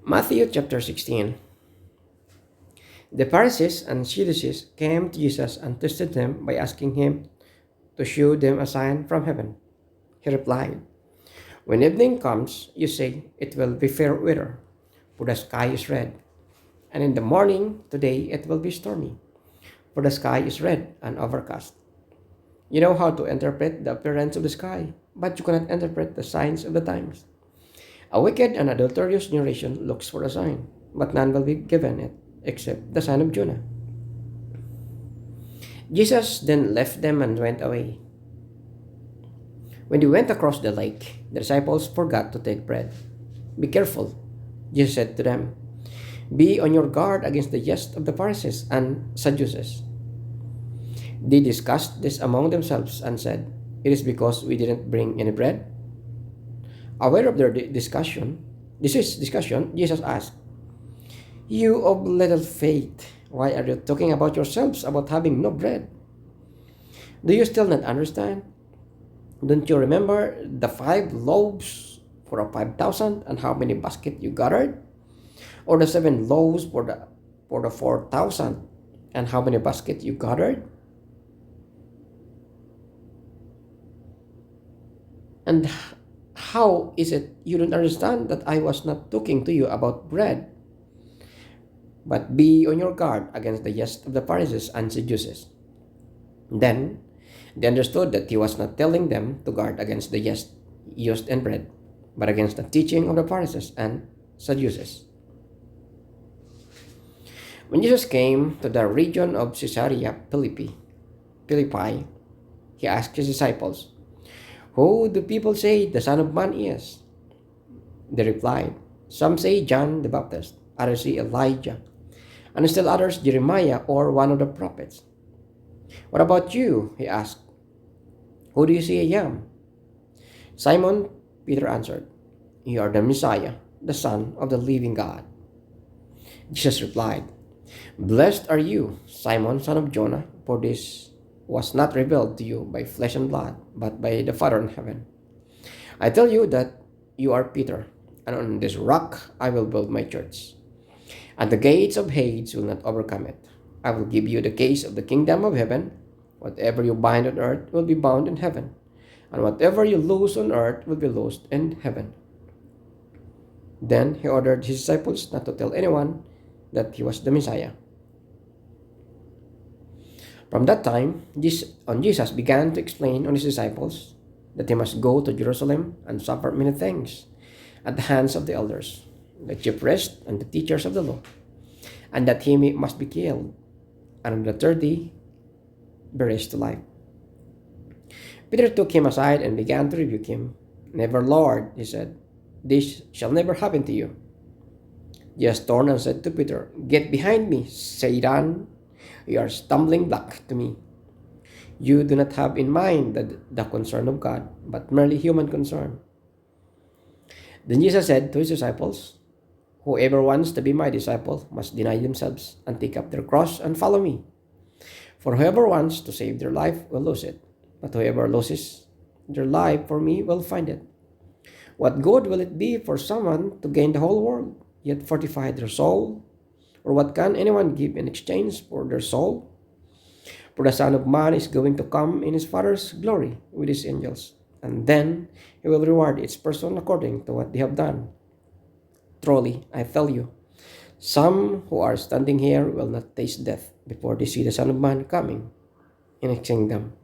Matthew chapter 16. The Pharisees and Sadducees came to Jesus and tested him by asking him to show them a sign from heaven. He replied, "When evening comes, you say it will be fair weather, for the sky is red. And in the morning, today it will be stormy, for the sky is red and overcast. You know how to interpret the appearance of the sky, but you cannot interpret the signs of the times. A wicked and adulterous generation looks for a sign, but none will be given it except the sign of Jonah." Jesus then left them and went away. When they went across the lake, the disciples forgot to take bread. "Be careful," Jesus said to them. "Be on your guard against the jest of the Pharisees and Sadducees." They discussed this among themselves and said, "It is because we didn't bring any bread." Aware of their discussion, Jesus asked, "You of little faith, why are you talking about yourselves about having no bread? Do you still not understand? Don't you remember the 5 loaves for a 5,000 and how many baskets you gathered? Or the 7 loaves for the 4,000 and how many baskets you gathered? And how is it you don't understand that I was not talking to you about bread? But be on your guard against the jest of the Pharisees and Sadducees." Then they understood that he was not telling them to guard against the jest used in bread, but against the teaching of the Pharisees and Sadducees. When Jesus came to the region of Caesarea Philippi, he asked his disciples, "Who do people say the Son of Man is?" They replied, "Some say John the Baptist, others say Elijah, and still others Jeremiah or one of the prophets." "What about you?" he asked. "Who do you say I am?" Simon Peter answered, "You are the Messiah, the Son of the living God." Jesus replied, "Blessed are you, Simon, son of Jonah, for this was not revealed to you by flesh and blood, but by the Father in heaven. I tell you that you are Peter, and on this rock I will build my church, and the gates of Hades will not overcome it. I will give you the keys of the kingdom of heaven. Whatever you bind on earth will be bound in heaven, and whatever you loose on earth will be loosed in heaven." Then he ordered his disciples not to tell anyone that he was the Messiah. From that time, Jesus began to explain on his disciples that he must go to Jerusalem and suffer many things at the hands of the elders, the chief priests, and the teachers of the law, and that he must be killed, and on the third day be raised to life. Peter took him aside and began to rebuke him. "Never, Lord," he said. "This shall never happen to you." Jesus turned and said to Peter, "Get behind me, Satan. You are a stumbling block to me. You do not have in mind the concern of God, but merely human concern." Then Jesus said to his disciples, "Whoever wants to be my disciple must deny themselves and take up their cross and follow me. For whoever wants to save their life will lose it, but whoever loses their life for me will find it. What good will it be for someone to gain the whole world, yet forfeit their soul? Or what can anyone give in exchange for their soul? For the Son of Man is going to come in his Father's glory with his angels, and then he will reward each person according to what they have done. Truly, I tell you, some who are standing here will not taste death before they see the Son of Man coming in his kingdom."